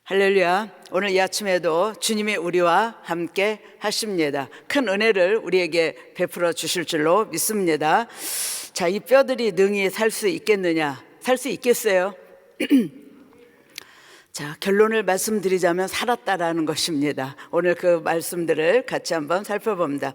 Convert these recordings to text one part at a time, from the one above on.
할렐루야. 오늘 이 아침에도 주님이 우리와 함께 하십니다. 큰 은혜를 우리에게 베풀어 주실 줄로 믿습니다. 자, 이 뼈들이 능히 살 수 있겠느냐? 살 수 있겠어요? 자, 결론을 말씀드리자면 살았다라는 것입니다. 오늘 그 말씀들을 같이 한번 살펴봅니다.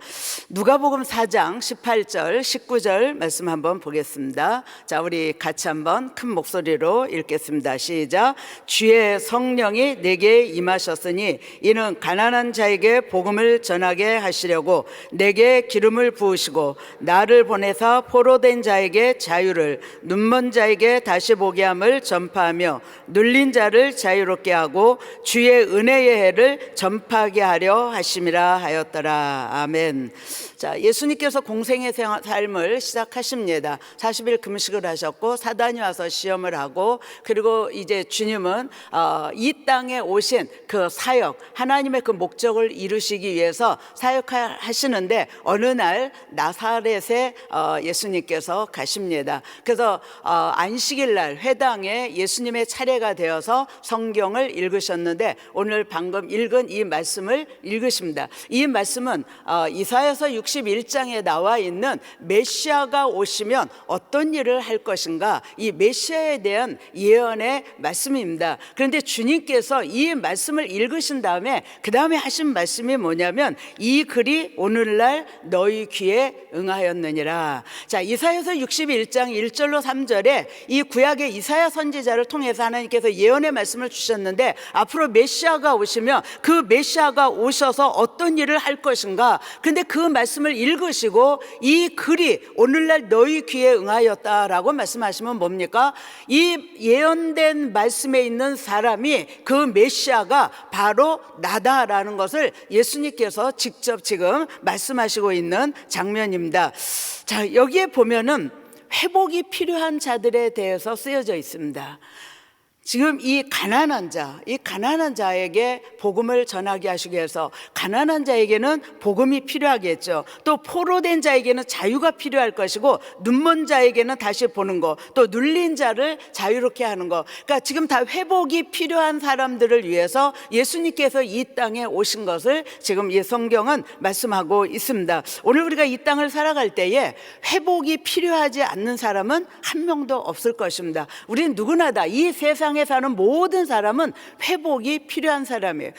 누가복음 4장 18절, 19절 말씀 한번 보겠습니다. 자, 우리 같이 한번 큰 목소리로 읽겠습니다. 시작. 주의 성령이 내게 임하셨으니 이는 가난한 자에게 복음을 전하게 하시려고 내게 기름을 부으시고 나를 보내사 포로된 자에게 자유를, 눈먼 자에게 다시 보게 함을 전파하며 눌린 자를 자유롭게 하고 주의 은혜의 해를 전파하게 하려 하심이라 하였더라. 아멘. 자, 예수님께서 공생의 삶을 시작하십니다. 40일 금식을 하셨고 사단이 와서 시험을 하고, 그리고 이제 주님은 이 땅에 오신 그 사역, 하나님의 그 목적을 이루시기 위해서 사역하시는데 어느 날 나사렛에 예수님께서 가십니다. 그래서 안식일 날 회당에 예수님의 차례가 되어서 성경을 읽으셨는데 오늘 방금 읽은 이 말씀을 읽으십니다. 이 말씀은 이사야서 61장에 나와 있는 메시아가 오시면 어떤 일을 할 것인가, 이 메시아에 대한 예언의 말씀입니다. 그런데 주님께서 이 말씀을 읽으신 다음에 그 다음에 하신 말씀이 뭐냐면 이 글이 오늘날 너희 귀에 응하였느니라. 자, 이사야서 61장 1절로 3절에 이 구약의 이사야 선지자를 통해서 하나님께서 예언의 말씀을 주셨는데 앞으로 메시아가 오시면 그 메시아가 오셔서 어떤 일을 할 것인가, 근데 그 말씀을 읽으시고 이 글이 오늘날 너희 귀에 응하였다라고 말씀하시면 뭡니까? 이 예언된 말씀에 있는 사람이 그 메시아가 바로 나다라는 것을 예수님께서 직접 지금 말씀하시고 있는 장면입니다. 자, 여기에 보면은 회복이 필요한 자들에 대해서 쓰여져 있습니다. 지금 이 가난한 자에게 복음을 전하게 하시기 위해서 가난한 자에게는 복음이 필요하겠죠. 또 포로된 자에게는 자유가 필요할 것이고 눈먼 자에게는 다시 보는 거, 또 눌린 자를 자유롭게 하는 거. 그러니까 지금 다 회복이 필요한 사람들을 위해서 예수님께서 이 땅에 오신 것을 지금 이 성경은 말씀하고 있습니다. 오늘 우리가 이 땅을 살아갈 때에 회복이 필요하지 않는 사람은 한 명도 없을 것입니다. 우리는 누구나 다 이 세상에 사는 모든 사람은 회복이 필요한 사람이에요.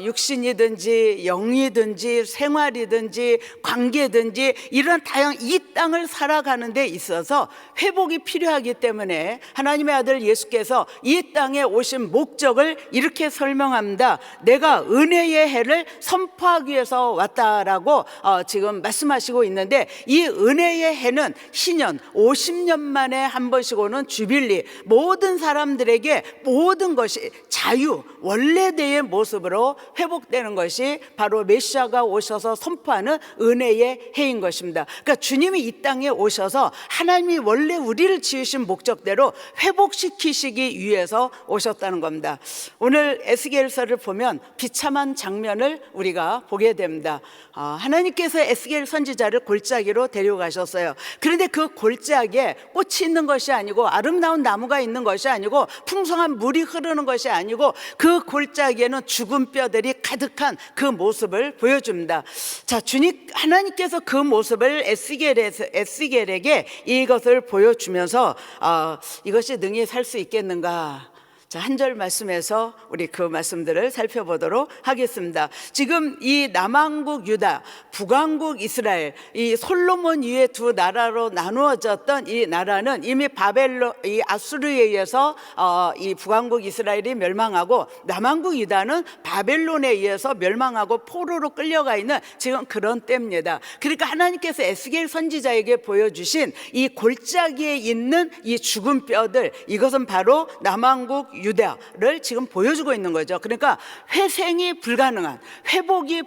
육신이든지 영이든지 생활이든지 관계든지 이런 다양한 이 땅을 살아가는 데 있어서 회복이 필요하기 때문에 하나님의 아들 예수께서 이 땅에 오신 목적을 이렇게 설명합니다. 내가 은혜의 해를 선포하기 위해서 왔다라고 지금 말씀하시고 있는데, 이 은혜의 해는 신년 50년 만에 한 번씩 오는 주빌리, 모든 사람들에게 모든 것이 자유, 원래대의 모습으로 회복되는 것이 바로 메시아가 오셔서 선포하는 은혜의 해인 것입니다. 그러니까 주님이 이 땅에 오셔서 하나님이 원래 우리를 지으신 목적대로 회복시키시기 위해서 오셨다는 겁니다. 오늘 에스겔서를 보면 비참한 장면을 우리가 보게 됩니다. 하나님께서 에스겔 선지자를 골짜기로 데려가셨어요. 그런데 그 골짜기에 꽃이 있는 것이 아니고 아름다운 나무가 있는 것이 아니고 풍성한 물이 흐르는 것이 아니고 그 골짜기에는 죽은 뼈들이 가득한 그 모습을 보여줍니다. 자, 하나님께서 그 모습을 에스겔에게 이것을 보여주면서 이것이 능히 살 수 있겠는가? 자, 한 절 말씀에서 우리 그 말씀들을 살펴보도록 하겠습니다. 지금 이 남왕국 유다, 북왕국 이스라엘, 이 솔로몬 이후에 두 나라로 나누어졌던 이 나라는 이미 이 아수르에 의해서 이 북왕국 이스라엘이 멸망하고 남왕국 유다는 바벨론에 의해서 멸망하고 포로로 끌려가 있는 지금 그런 때입니다. 그러니까 하나님께서 에스겔 선지자에게 보여주신 이 골짜기에 있는 이 죽은 뼈들, 이것은 바로 남왕국 유다를 지금 보여주고 있는 거죠. 그러니까 회복이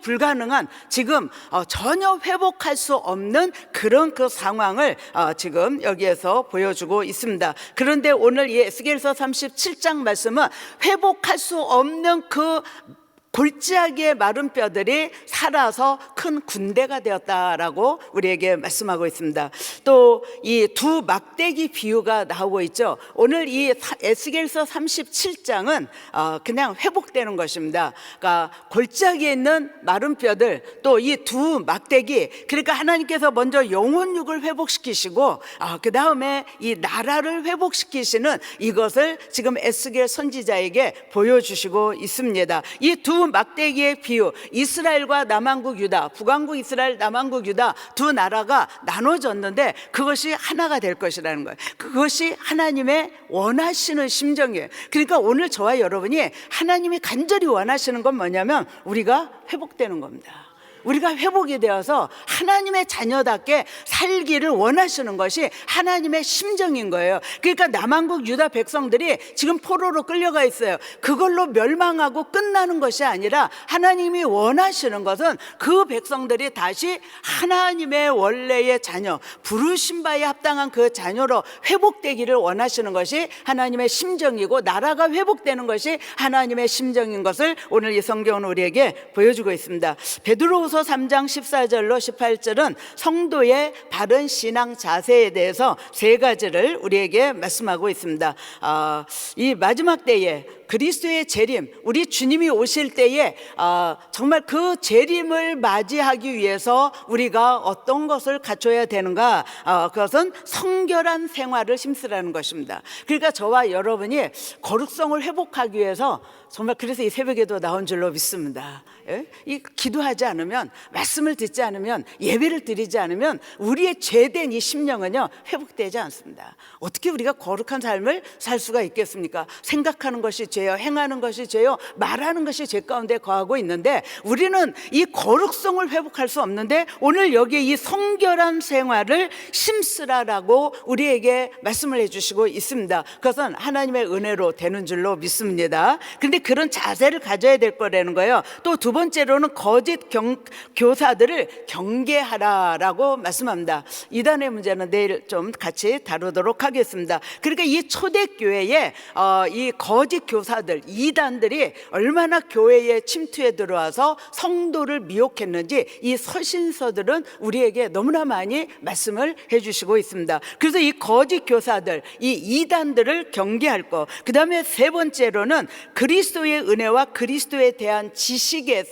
불가능한 지금 전혀 회복할 수 없는 그런 그 상황을 지금 여기에서 보여주고 있습니다. 그런데 오늘 이 에스겔서 37장 말씀은 회복할 수 없는 그 골짜기의 마른 뼈들이 살아서 큰 군대가 되었다라고 우리에게 말씀하고 있습니다. 또 이 두 막대기 비유가 나오고 있죠. 오늘 이 에스겔서 37장은 그냥 회복되는 것입니다. 그러니까 골짜기에 있는 마른 뼈들, 또 이 두 막대기, 그러니까 하나님께서 먼저 영혼육을 회복시키시고 그 다음에 이 나라를 회복시키시는 이것을 지금 에스겔 선지자에게 보여주시고 있습니다. 이 두 막대기의 비유, 이스라엘과 남왕국 유다, 북왕국 이스라엘, 남왕국 유다 두 나라가 나눠졌는데 그것이 하나가 될 것이라는 거예요. 그것이 하나님의 원하시는 심정이에요. 그러니까 오늘 저와 여러분이 하나님이 간절히 원하시는 건 뭐냐면 우리가 회복되는 겁니다. 우리가 회복이 되어서 하나님의 자녀답게 살기를 원하시는 것이 하나님의 심정인 거예요. 그러니까 남왕국 유다 백성들이 지금 포로로 끌려가 있어요. 그걸로 멸망하고 끝나는 것이 아니라 하나님이 원하시는 것은 그 백성들이 다시 하나님의 원래의 자녀, 부르신 바에 합당한 그 자녀로 회복되기를 원하시는 것이 하나님의 심정이고, 나라가 회복되는 것이 하나님의 심정인 것을 오늘 이 성경은 우리에게 보여주고 있습니다. 베드로후서 3장 14절로 18절은 성도의 바른 신앙 자세에 대해서 세 가지를 우리에게 말씀하고 있습니다. 이 마지막 때에 그리스도의 재림, 우리 주님이 오실 때에 정말 그 재림을 맞이하기 위해서 우리가 어떤 것을 갖춰야 되는가? 그것은 성결한 생활을 힘쓰라는 것입니다. 그러니까 저와 여러분이 거룩성을 회복하기 위해서 정말, 그래서 이 새벽에도 나온 줄로 믿습니다. 이 기도하지 않으면, 말씀을 듣지 않으면, 예배를 드리지 않으면 우리의 죄된 이 심령은요 회복되지 않습니다. 어떻게 우리가 거룩한 삶을 살 수가 있겠습니까? 생각하는 것이 죄요, 행하는 것이 죄요, 말하는 것이 죄 가운데 거하고 있는데 우리는 이 거룩성을 회복할 수 없는데 오늘 여기에 이 성결한 생활을 힘쓰라라고 우리에게 말씀을 해주시고 있습니다. 그것은 하나님의 은혜로 되는 줄로 믿습니다. 그런데 그런 자세를 가져야 될 거라는 거예요. 또 두 번째로는 거짓 교사들을 경계하라라고 말씀합니다. 이단의 문제는 내일 좀 같이 다루도록 하겠습니다. 그러니까 이 초대교회에 이 거짓 교사들, 이단들이 얼마나 교회에 침투해 들어와서 성도를 미혹했는지 이 서신서들은 우리에게 너무나 많이 말씀을 해주시고 있습니다. 그래서 이 거짓 교사들, 이 이단들을 경계할 것, 그 다음에 세 번째로는 그리스도의 은혜와 그리스도에 대한 지식에서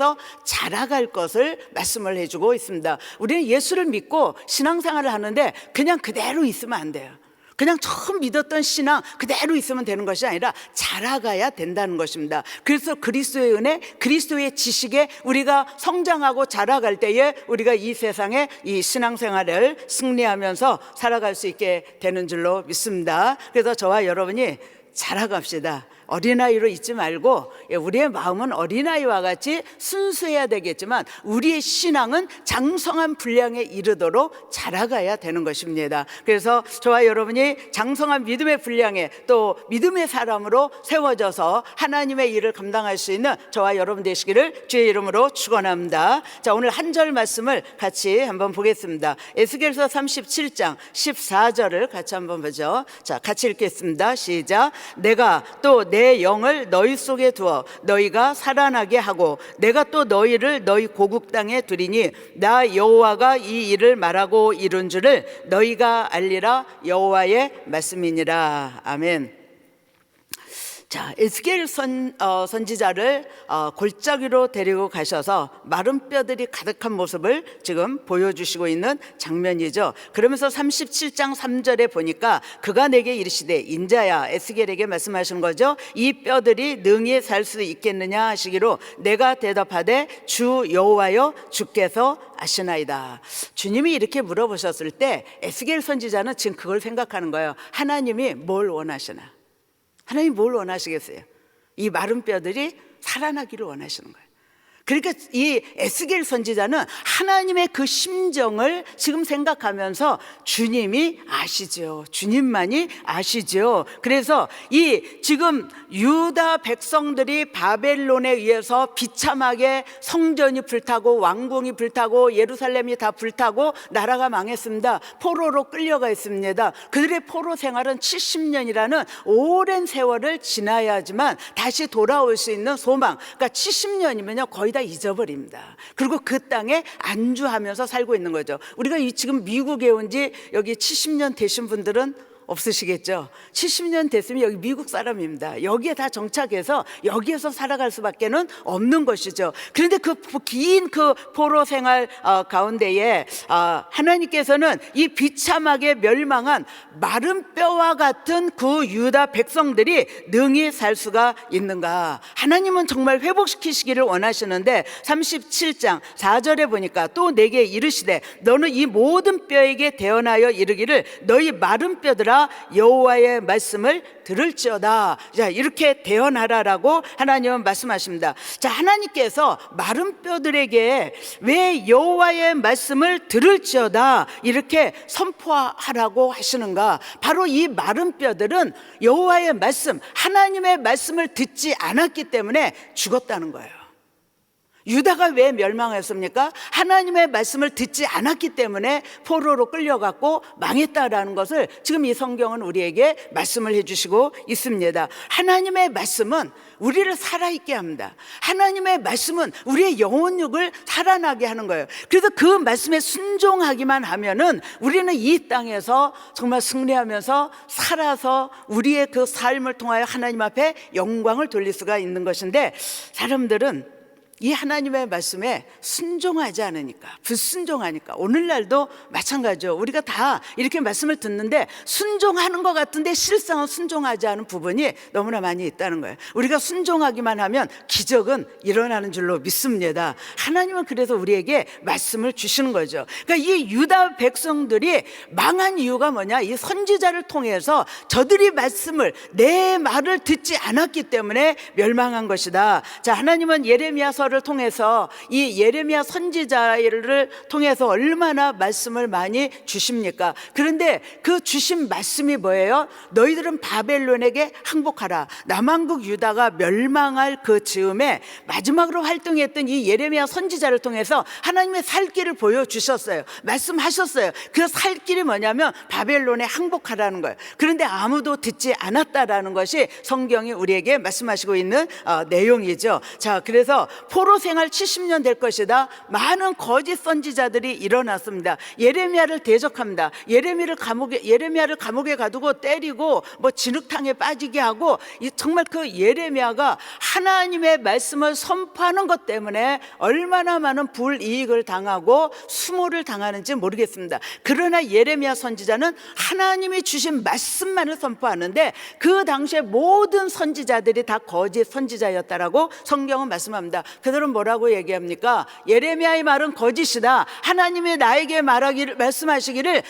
자라갈 것을 말씀을 해주고 있습니다. 우리는 예수를 믿고 신앙생활을 하는데 그냥 그대로 있으면 안 돼요. 그냥 처음 믿었던 신앙 그대로 있으면 되는 것이 아니라 자라가야 된다는 것입니다. 그래서 그리스도의 은혜, 그리스도의 지식에 우리가 성장하고 자라갈 때에 우리가 이 세상에 이 신앙생활을 승리하면서 살아갈 수 있게 되는 줄로 믿습니다. 그래서 저와 여러분이 자라갑시다. 어린아이로 있지 말고 우리의 마음은 어린아이와 같이 순수해야 되겠지만 우리의 신앙은 장성한 분량에 이르도록 자라가야 되는 것입니다. 그래서 저와 여러분이 장성한 믿음의 분량에 또 믿음의 사람으로 세워져서 하나님의 일을 감당할 수 있는 저와 여러분 되시기를 주의 이름으로 축원합니다. 자, 오늘 한 절 말씀을 같이 한번 보겠습니다. 에스겔서 37장 14절을 같이 한번 보죠. 자, 같이 읽겠습니다. 시작. 내가 또 내 영을 너희 속에 두어 너희가 살아나게 하고 내가 또 너희를 너희 고국 땅에 두리니 나 여호와가 이 일을 말하고 이룬 줄을 너희가 알리라. 여호와의 말씀이니라. 아멘. 자, 에스겔 선지자를 골짜기로 데리고 가셔서 마른 뼈들이 가득한 모습을 지금 보여주시고 있는 장면이죠. 그러면서 37장 3절에 보니까 그가 내게 이르시되 인자야, 에스겔에게 말씀하시는 거죠. 이 뼈들이 능히 살 수 있겠느냐 하시기로 내가 대답하되 주 여호와여 주께서 아시나이다. 주님이 이렇게 물어보셨을 때 에스겔 선지자는 지금 그걸 생각하는 거예요. 하나님이 뭘 원하시나? 하나님 뭘 원하시겠어요? 이 마른 뼈들이 살아나기를 원하시는 거예요. 그러니까 이 에스겔 선지자는 하나님의 그 심정을 지금 생각하면서 주님이 아시죠. 주님만이 아시죠. 그래서 이 지금 유다 백성들이 바벨론에 의해서 비참하게 성전이 불타고 왕궁이 불타고 예루살렘이 다 불타고 나라가 망했습니다. 포로로 끌려가 있습니다. 그들의 포로 생활은 70년이라는 오랜 세월을 지나야지만 다시 돌아올 수 있는 소망. 그러니까 70년이면요 거의 다 잊어버립니다. 그리고 그 땅에 안주하면서 살고 있는 거죠. 우리가 지금 미국에 온 지 여기 70년 되신 분들은 없으시겠죠. 70년 됐으면 여기 미국 사람입니다. 여기에 다 정착해서 여기에서 살아갈 수밖에는 없는 것이죠. 그런데 그 긴 그 포로 생활 가운데에 하나님께서는 이 비참하게 멸망한 마른 뼈와 같은 그 유다 백성들이 능히 살 수가 있는가? 하나님은 정말 회복시키시기를 원하시는데 37장 4절에 보니까 또 내게 이르시되 너는 이 모든 뼈에게 대언하여 이르기를 너희 마른 뼈들아 여호와의 말씀을 들을지어다. 자, 이렇게 대언하라라고 하나님은 말씀하십니다. 자, 하나님께서 마른 뼈들에게 왜 여호와의 말씀을 들을지어다 이렇게 선포하라고 하시는가? 바로 이 마른 뼈들은 여호와의 말씀, 하나님의 말씀을 듣지 않았기 때문에 죽었다는 거예요. 유다가 왜 멸망했습니까? 하나님의 말씀을 듣지 않았기 때문에 포로로 끌려갔고 망했다라는 것을 지금 이 성경은 우리에게 말씀을 해주시고 있습니다. 하나님의 말씀은 우리를 살아있게 합니다. 하나님의 말씀은 우리의 영혼육을 살아나게 하는 거예요. 그래서 그 말씀에 순종하기만 하면은 우리는 이 땅에서 정말 승리하면서 살아서 우리의 그 삶을 통하여 하나님 앞에 영광을 돌릴 수가 있는 것인데, 사람들은 이 하나님의 말씀에 순종하지 않으니까, 불순종하니까, 오늘날도 마찬가지죠. 우리가 다 이렇게 말씀을 듣는데 순종하는 것 같은데 실상은 순종하지 않은 부분이 너무나 많이 있다는 거예요. 우리가 순종하기만 하면 기적은 일어나는 줄로 믿습니다. 하나님은 그래서 우리에게 말씀을 주시는 거죠. 그러니까 이 유다 백성들이 망한 이유가 뭐냐? 이 선지자를 통해서 저들이 말씀을, 내 말을 듣지 않았기 때문에 멸망한 것이다. 자, 하나님은 예레미야서를 통해서 이 예레미야 선지자를 통해서 얼마나 말씀을 많이 주십니까? 그런데 그 주신 말씀이 뭐예요? 너희들은 바벨론에게 항복하라. 남왕국 유다가 멸망할 그 즈음에 마지막으로 활동했던 이 예레미야 선지자를 통해서 하나님의 살 길을 보여주셨어요. 말씀하셨어요. 그 살 길이 뭐냐면 바벨론에 항복하라는 거예요. 그런데 아무도 듣지 않았다라는 것이 성경이 우리에게 말씀하시고 있는 내용이죠. 자, 그래서 포로 생활 70년 될 것이다. 많은 거짓 선지자들이 일어났습니다. 예레미야를 대적합니다. 예레미야를 감옥에 가두고 때리고 뭐 진흙탕에 빠지게 하고, 정말 그 예레미야가 하나님의 말씀을 선포하는 것 때문에 얼마나 많은 불이익을 당하고 수모를 당하는지 모르겠습니다. 그러나 예레미야 선지자는 하나님이 주신 말씀만을 선포하는데 그 당시에 모든 선지자들이 다 거짓 선지자였다라고 성경은 말씀합니다. 그들은 뭐라고 얘기합니까? 예레미야의 말은 거짓이다. 하나님이 나에게 말씀하시기를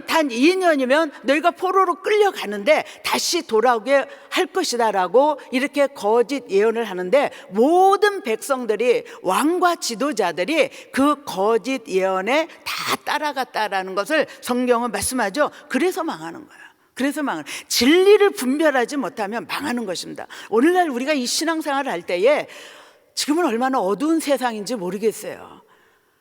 단 2년이면 너희가 포로로 끌려가는데 다시 돌아오게 할 것이다 라고 이렇게 거짓 예언을 하는데, 모든 백성들이, 왕과 지도자들이 그 거짓 예언에 다 따라갔다라는 것을 성경은 말씀하죠. 그래서 망하는 거예요. 그래서 진리를 분별하지 못하면 망하는 것입니다. 오늘날 우리가 이 신앙생활을 할 때에 지금은 얼마나 어두운 세상인지 모르겠어요.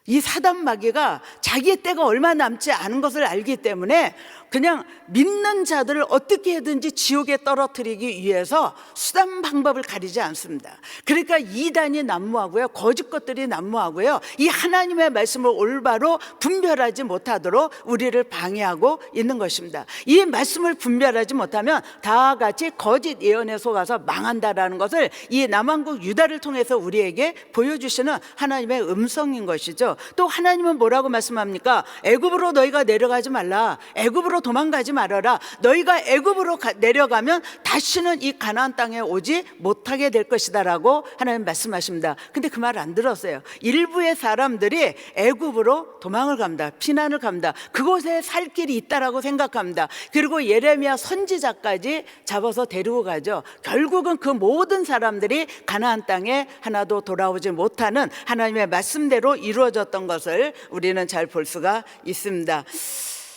이 사단 마귀가 자기의 때가 얼마 남지 않은 것을 알기 때문에 그냥 믿는 자들을 어떻게 해든지 지옥에 떨어뜨리기 위해서 수단 방법을 가리지 않습니다. 그러니까 이단이 난무하고요, 거짓 것들이 난무하고요, 이 하나님의 말씀을 올바로 분별하지 못하도록 우리를 방해하고 있는 것입니다. 이 말씀을 분별하지 못하면 다 같이 거짓 예언에 속아서 망한다라는 것을 이 남왕국 유다를 통해서 우리에게 보여주시는 하나님의 음성인 것이죠. 말씀하시죠. 또 하나님은 뭐라고 말씀합니까? 애굽으로 너희가 내려가지 말라. 애굽으로 도망가지 말아라. 너희가 애굽으로 내려가면 다시는 이 가나안 땅에 오지 못하게 될 것이다라고 하나님 말씀하십니다. 근데 그 말 안 들었어요. 일부의 사람들이 애굽으로 도망을 갑니다. 피난을 갑니다. 그곳에 살 길이 있다라고 생각합니다. 그리고 예레미야 선지자까지 잡아서 데리고 가죠. 결국은 그 모든 사람들이 가나안 땅에 하나도 돌아오지 못하는 하나님의 말씀대로 이루어졌던 것을 우리는 잘 볼 수가 있습니다.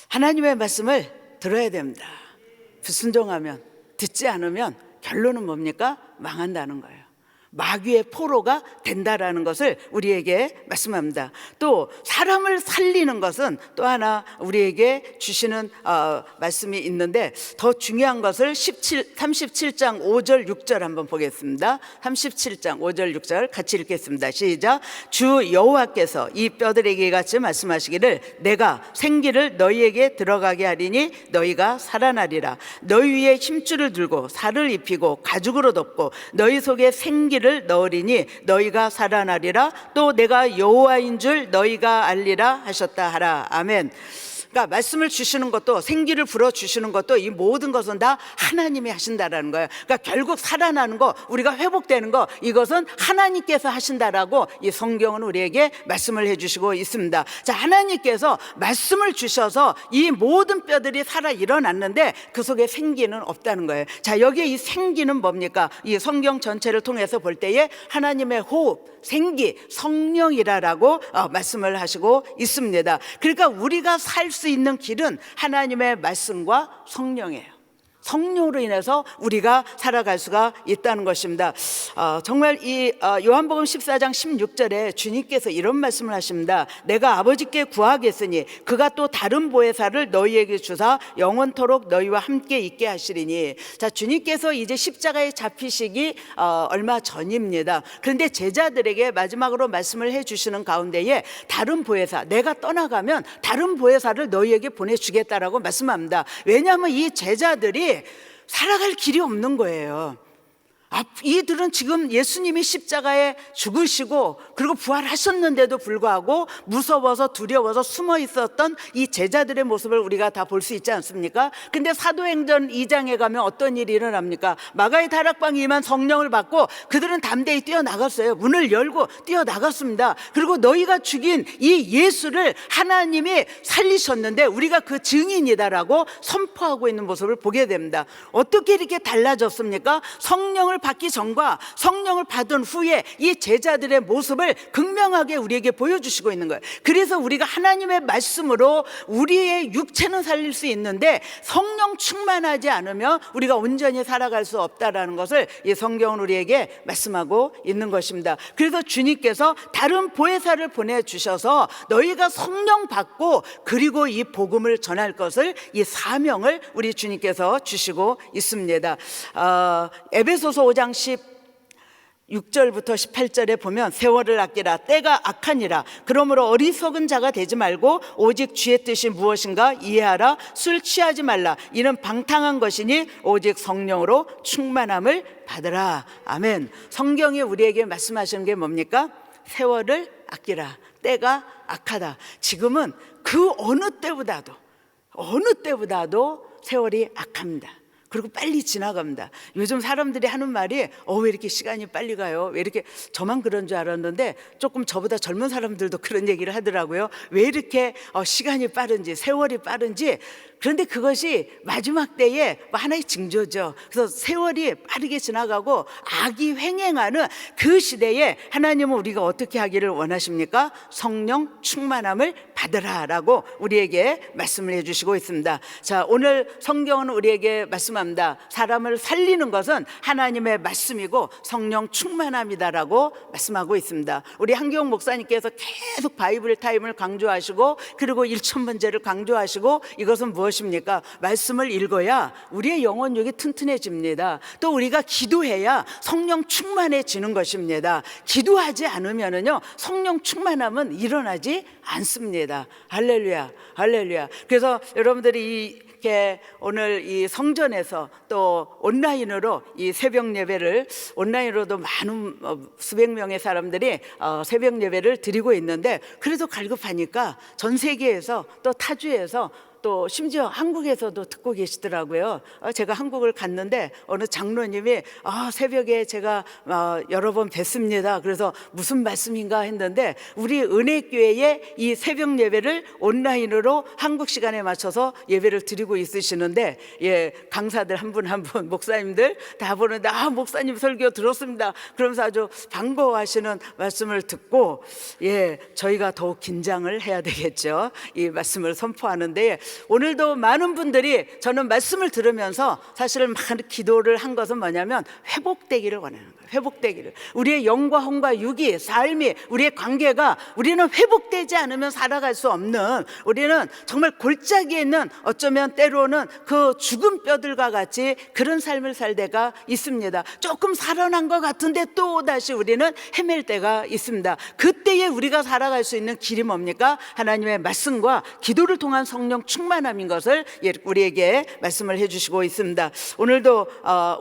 하나님의 말씀을 들어야 됩니다. 불순종하면, 듣지 않으면 결론은 뭡니까? 망한다는 거예요. 마귀의 포로가 된다라는 것을 우리에게 말씀합니다. 또 사람을 살리는 것은 또 하나 우리에게 주시는 말씀이 있는데, 더 중요한 것을 37장 5절 6절 한번 보겠습니다. 37장 5절 6절 같이 읽겠습니다. 시작. 주 여호와께서 이 뼈들에게 이같이 말씀하시기를 내가 생기를 너희에게 들어가게 하리니 너희가 살아나리라. 너희 위에 힘줄을 들고 살을 입히고 가죽으로 덮고 너희 속에 생기를 넣으리니 너희가 살아나리라. 또 내가 여호와인 줄 너희가 알리라 하셨다 하라. 아멘. 그러니까 말씀을 주시는 것도, 생기를 불어주시는 것도, 이 모든 것은 다 하나님이 하신다라는 거예요. 그러니까 결국 살아나는 거, 우리가 회복되는 거, 이것은 하나님께서 하신다라고 이 성경은 우리에게 말씀을 해주시고 있습니다. 자, 하나님께서 말씀을 주셔서 이 모든 뼈들이 살아 일어났는데 그 속에 생기는 없다는 거예요. 자, 여기에 이 생기는 뭡니까? 이 성경 전체를 통해서 볼 때에 하나님의 호흡, 생기, 성령이라고 말씀을 하시고 있습니다. 그러니까 우리가 살 수 있는 길은 하나님의 말씀과 성령이에요. 성령으로 인해서 우리가 살아갈 수가 있다는 것입니다. 정말 이 요한복음 14장 16절에 주님께서 이런 말씀을 하십니다. 내가 아버지께 구하겠으니 그가 또 다른 보혜사를 너희에게 주사 영원토록 너희와 함께 있게 하시리니. 자, 주님께서 이제 십자가에 잡히시기 얼마 전입니다. 그런데 제자들에게 마지막으로 말씀을 해주시는 가운데에 다른 보혜사, 내가 떠나가면 다른 보혜사를 너희에게 보내주겠다라고 말씀합니다. 왜냐하면 이 제자들이 살아갈 길이 없는 거예요. 이들은 지금 예수님이 십자가에 죽으시고 그리고 부활하셨는데도 불구하고 무서워서 두려워서 숨어 있었던 이 제자들의 모습을 우리가 다 볼 수 있지 않습니까? 근데 사도행전 2장에 가면 어떤 일이 일어납니까? 마가의 다락방에 임한 성령을 받고 그들은 담대히 뛰어나갔어요. 문을 열고 뛰어나갔습니다. 그리고 너희가 죽인 이 예수를 하나님이 살리셨는데 우리가 그 증인이다라고 선포하고 있는 모습을 보게 됩니다. 어떻게 이렇게 달라졌습니까? 성령을 받기 전과 성령을 받은 후에 이 제자들의 모습을 극명하게 우리에게 보여주시고 있는 거예요. 그래서 우리가 하나님의 말씀으로 우리의 육체는 살릴 수 있는데 성령 충만하지 않으면 우리가 온전히 살아갈 수 없다라는 것을 이 성경은 우리에게 말씀하고 있는 것입니다. 그래서 주님께서 다른 보혜사를 보내주셔서 너희가 성령 받고 그리고 이 복음을 전할 것을, 이 사명을 우리 주님께서 주시고 있습니다. 에베소서 5장 16절부터 18절에 보면 세월을 아끼라, 때가 악하니라. 그러므로 어리석은 자가 되지 말고 오직 주의 뜻이 무엇인가 이해하라. 술 취하지 말라. 이는 방탕한 것이니 오직 성령으로 충만함을 받으라. 아멘. 성경이 우리에게 말씀하시는 게 뭡니까? 세월을 아끼라. 때가 악하다. 지금은 그 어느 때보다도 세월이 악합니다. 그리고 빨리 지나갑니다. 요즘 사람들이 하는 말이 왜 이렇게 시간이 빨리 가요? 왜 이렇게, 저만 그런 줄 알았는데 조금 저보다 젊은 사람들도 그런 얘기를 하더라고요. 왜 이렇게 시간이 빠른지, 세월이 빠른지. 그런데 그것이 마지막 때에 하나의 징조죠. 그래서 세월이 빠르게 지나가고 악이 횡행하는 그 시대에 하나님은 우리가 어떻게 하기를 원하십니까? 성령 충만함을 받으라라고 우리에게 말씀을 해주시고 있습니다. 자, 오늘 성경은 우리에게 말씀합니다. 사람을 살리는 것은 하나님의 말씀이고 성령 충만함이다라고 말씀하고 있습니다. 우리 한기용 목사님께서 계속 바이블 타임을 강조하시고 그리고 1,000번째를 강조하시고, 이것은 무엇입니까? 말씀을 읽어야 우리의 영혼력이 튼튼해집니다. 또 우리가 기도해야 성령 충만해지는 것입니다. 기도하지 않으면은요, 성령 충만함은 일어나지 않습니다. 할렐루야, 할렐루야. 그래서 여러분들이 이 이렇게 오늘 이 성전에서 또 온라인으로 이 새벽 예배를 온라인으로도 많은 수백 명의 사람들이 새벽 예배를 드리고 있는데, 그래도 갈급하니까 전 세계에서 또 타주에서 또 심지어 한국에서도 듣고 계시더라고요. 제가 한국을 갔는데 어느 장로님이 새벽에 제가 여러 번 뵀습니다. 그래서 무슨 말씀인가 했는데, 우리 은혜교회에 이 새벽 예배를 온라인으로 한국 시간에 맞춰서 예배를 드리고 있으시는데, 강사들 한 분 한 분, 목사님들 다 보는데 목사님 설교 들었습니다 그러면서 아주 반가워하시는 말씀을 듣고, 저희가 더욱 긴장을 해야 되겠죠. 이 말씀을 선포하는데, 오늘도 많은 분들이 저는 말씀을 들으면서 사실은 많은 기도를 한 것은 뭐냐면 회복되기를 원하는 거예요. 회복되기를. 우리의 영과 혼과 육이, 삶이, 우리의 관계가, 우리는 회복되지 않으면 살아갈 수 없는, 우리는 정말 골짜기에 있는, 어쩌면 때로는 그 죽은 뼈들과 같이 그런 삶을 살 때가 있습니다. 조금 살아난 것 같은데 또 다시 우리는 헤맬 때가 있습니다. 그때에 우리가 살아갈 수 있는 길이 뭡니까? 하나님의 말씀과 기도를 통한 성령 충만함인 것을 우리에게 말씀을 해주시고 있습니다. 오늘도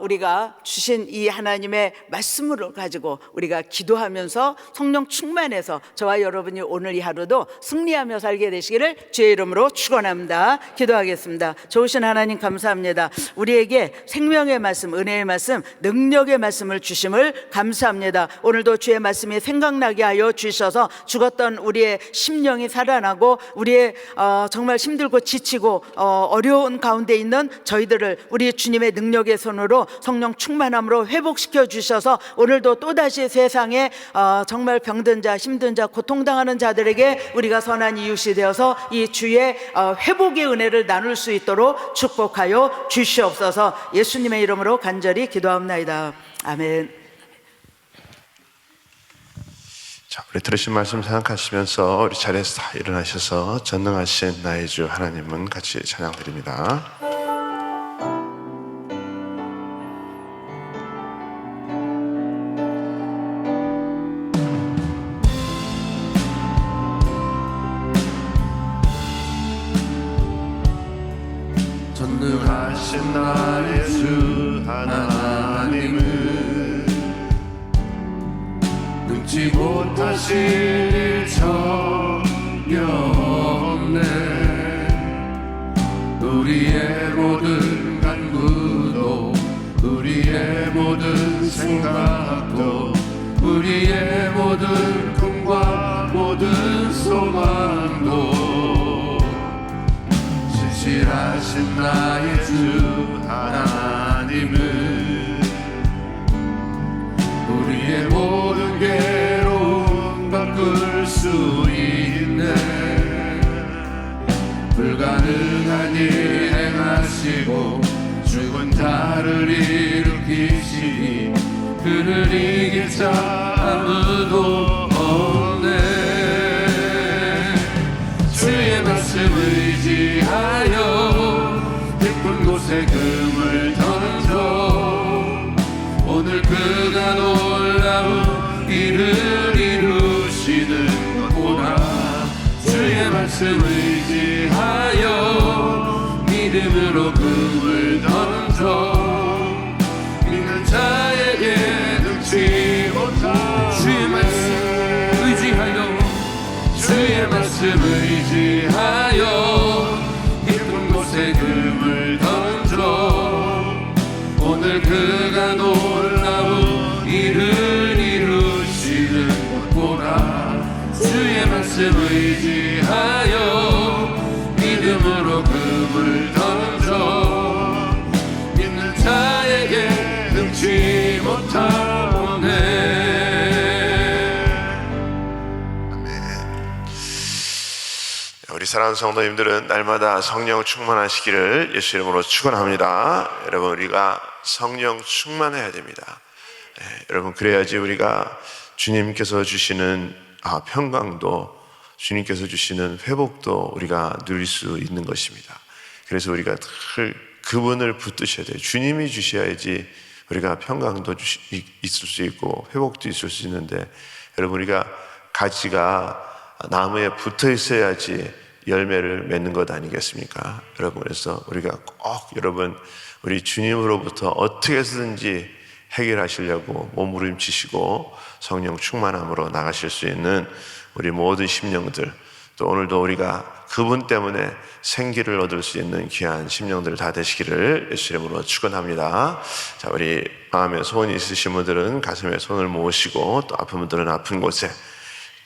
우리가 주신 이 하나님의 말씀을 가지고 우리가 기도하면서 성령 충만해서 저와 여러분이 오늘 이 하루도 승리하며 살게 되시기를 주의 이름으로 축원합니다. 기도하겠습니다. 좋으신 하나님 감사합니다. 우리에게 생명의 말씀, 은혜의 말씀, 능력의 말씀을 주심을 감사합니다. 오늘도 주의 말씀이 생각나게 하여 주셔서 죽었던 우리의 심령이 살아나고, 우리의 정말 힘들고 지치고 어려운 가운데 있는 저희들을 우리 주님의 능력의 손으로 성령 충만함으로 회복시켜 주셔서 오늘도 또다시 세상에 정말 병든 자, 힘든 자, 고통당하는 자들에게 우리가 선한 이웃이 되어서 이 주의 회복의 은혜를 나눌 수 있도록 축복하여 주시옵소서. 예수님의 이름으로 간절히 기도합나이다. 아멘. 자, 우리 들으신 말씀 생각하시면서 우리 자리에서 다 일어나셔서 전능하신 나의 주 하나님은 같이 찬양드립니다. 전능하신 나의 주 하나님은 능치 못하실 일 전혀 없네. 우리의 모든 간구도, 우리의 모든 생각도, 우리의 모든 꿈과 모든 소망도 진실하신 나의 주 하나님은 우리의 모든 괴로움 바꿀 수 있네. 불가능한 일 행하시고 죽은 자를 일으키시니 그를 이길 자 아무도 없네. 주의 말씀 의지하여 깊은 곳에 금을 던져 오늘 그가 놀라운 일을 이루시는구나. 주의 말씀 의지하여 믿음으로 금을 던져 믿는 자에게 능치 못한 주의 말씀 의지하여, 주의 말씀 의지하여 깊은 곳에 금을 던져 오늘 그가 놀라운 일을 이루시는구나. 주의 말씀 의지하여 믿음으로 금을 던져 믿는 자에게 능치 못하네. 우리 사랑하는 성도님들은 날마다 성령 충만하시기를 예수 이름으로 축원합니다. 여러분, 우리가 성령 충만해야 됩니다. 여러분, 그래야지 우리가 주님께서 주시는 평강도, 주님께서 주시는 회복도 우리가 누릴 수 있는 것입니다. 그래서 우리가 늘 그분을 붙드셔야 돼요. 주님이 주셔야지 우리가 평강도 있을 수 있고 회복도 있을 수 있는데, 여러분, 우리가 가지가 나무에 붙어 있어야지 열매를 맺는 것 아니겠습니까? 여러분, 그래서 우리가 꼭 여러분 우리 주님으로부터 어떻게 해서든지 해결하시려고 몸부림치시고 성령 충만함으로 나가실 수 있는 우리 모든 심령들, 또 오늘도 우리가 그분 때문에 생기를 얻을 수 있는 귀한 심령들 다 되시기를 예수 이름으로 축원합니다. 자, 우리 마음에 소원이 있으신 분들은 가슴에 손을 모으시고, 또 아픈 분들은 아픈 곳에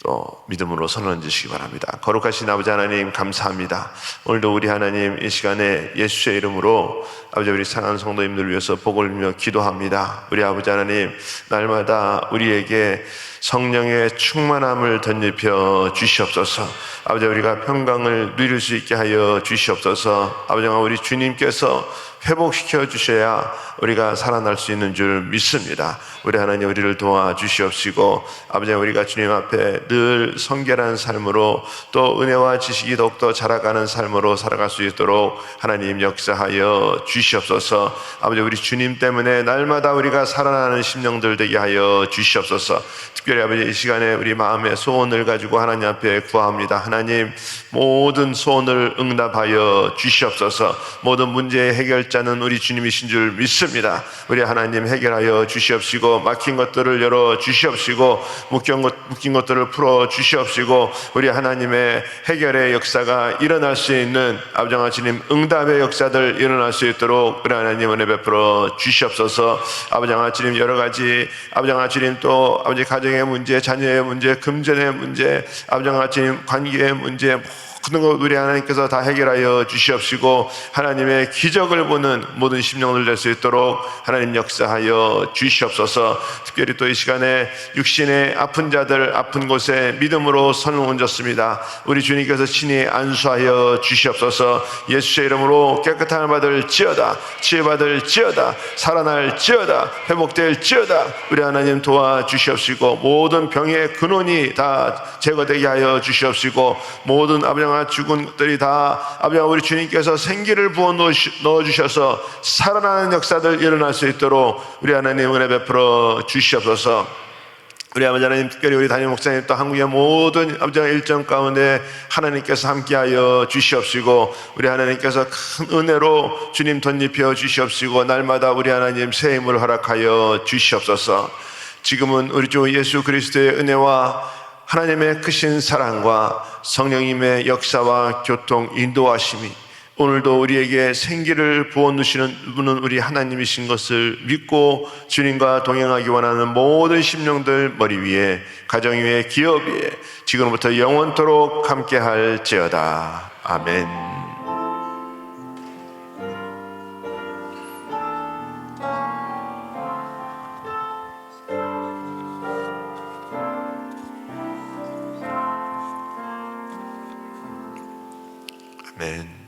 또 믿음으로 손을 얹으시기 바랍니다. 거룩하신 아버지 하나님, 감사합니다. 오늘도 우리 하나님 이 시간에 예수의 이름으로 아버지 우리 사랑하는 성도님들 위해서 복을 빌며 기도합니다. 우리 아버지 하나님, 날마다 우리에게 성령의 충만함을 덧입혀 주시옵소서. 아버지, 우리가 평강을 누릴 수 있게 하여 주시옵소서. 아버지, 우리 주님께서 회복시켜 주셔야 우리가 살아날 수 있는 줄 믿습니다. 우리 하나님, 우리를 도와주시옵시고, 아버지, 우리가 주님 앞에 늘 성결한 삶으로, 또 은혜와 지식이 더욱더 자라가는 삶으로 살아갈 수 있도록 하나님 역사하여 주시옵소서. 아버지, 우리 주님 때문에 날마다 우리가 살아나는 심령들 되게 하여 주시옵소서. 특별히 아버지, 이 시간에 우리 마음의 소원을 가지고 하나님 앞에 구합니다. 하나님, 모든 소원을 응답하여 주시옵소서. 모든 문제의 해결자는 우리 주님이신 줄 믿습니다. 우리 하나님 해결하여 주시옵시고, 막힌 것들을 열어 주시옵시고, 묶인 것들을 풀어 주시옵시고, 우리 하나님의 해결의 역사가 일어날 수 있는 아버지 주님 응답의 역사들 일어날 수 있도록 우리 하나님 은혜 베풀어 주시옵소서. 아버지 주님 여러 가지 아버지 주님 또 아버지 가정의 문제, 자녀의 문제, 금전의 문제, 아버지 주님 관계의 문제, 모든 것 우리 하나님께서 다 해결하여 주시옵시고, 하나님의 기적을 보는 모든 심령을 낼 수 있도록 하나님 역사하여 주시옵소서. 특별히 또 이 시간에 육신의 아픈 자들, 아픈 곳에 믿음으로 손을 얹었습니다. 우리 주님께서 친히 안수하여 주시옵소서. 예수의 이름으로 깨끗함을 받을 지어다, 치유받을 지어다, 살아날 지어다, 회복될 지어다. 우리 하나님 도와주시옵시고, 모든 병의 근원이 다 제거되게 하여 주시옵시고, 모든 아버지 죽은 것들이 다 아버지 우리 주님께서 생기를 부어 넣어주셔서 살아나는 역사들 일어날 수 있도록 우리 하나님 은혜 베풀어 주시옵소서. 우리 아버지 하나님, 특별히 우리 담임 목사님 또 한국의 모든 아버지 일정 가운데 하나님께서 함께하여 주시옵시고, 우리 하나님께서 큰 은혜로 주님 덧입혀 주시옵시고, 날마다 우리 하나님 새 힘을 허락하여 주시옵소서. 지금은 우리 주 예수 그리스도의 은혜와 하나님의 크신 사랑과 성령님의 역사와 교통 인도하심이 오늘도 우리에게 생기를 부어 주시는 분은 우리 하나님이신 것을 믿고 주님과 동행하기 원하는 모든 심령들 머리 위에, 가정 위에, 기업 위에 지금부터 영원토록 함께할지어다. 아멘. 아멘.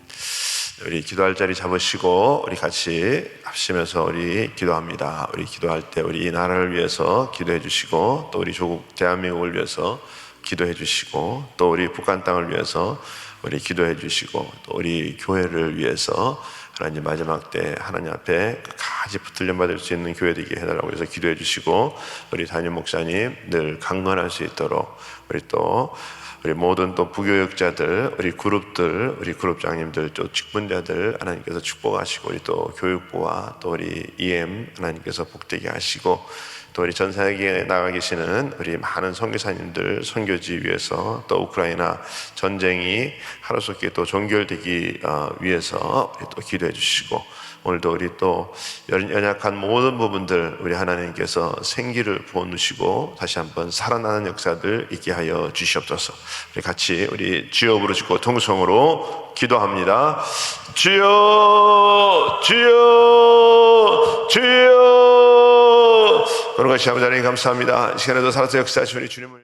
우리 기도할 자리 잡으시고 우리 같이 합심해서 우리 기도합니다. 우리 기도할 때 우리 이 나라를 위해서 기도해 주시고, 또 우리 조국 대한민국을 위해서 기도해 주시고, 또 우리 북한 땅을 위해서 우리 기도해 주시고, 또 우리 교회를 위해서 하나님 마지막 때 하나님 앞에 끝까지 붙들림 받을 수 있는 교회 되게 해달라고 해서 기도해 주시고, 우리 담임 목사님 늘 강건할 수 있도록 우리 모든 또 부교육자들, 우리 그룹들, 우리 그룹장님들, 또 직분자들 하나님께서 축복하시고, 우리 또 교육부와 또 우리 EM 하나님께서 복되게 하시고, 또 우리 전 세계에 나가 계시는 우리 많은 선교사님들 선교지 위해서, 또 우크라이나 전쟁이 하루속히 또 종결되기 위해서 우리 또 기도해 주시고, 오늘도 우리 또 연약한 모든 부분들 우리 하나님께서 생기를 부어주시고 다시 한번 살아나는 역사들 있게 하여 주시옵소서. 우리 같이 우리 주여 부르시고 통성으로 기도합니다. 주여, 주여, 주여. 거룩하신 아버지 하나님 감사합니다. 이 시간에도 살아서 역사하신 우리 주님을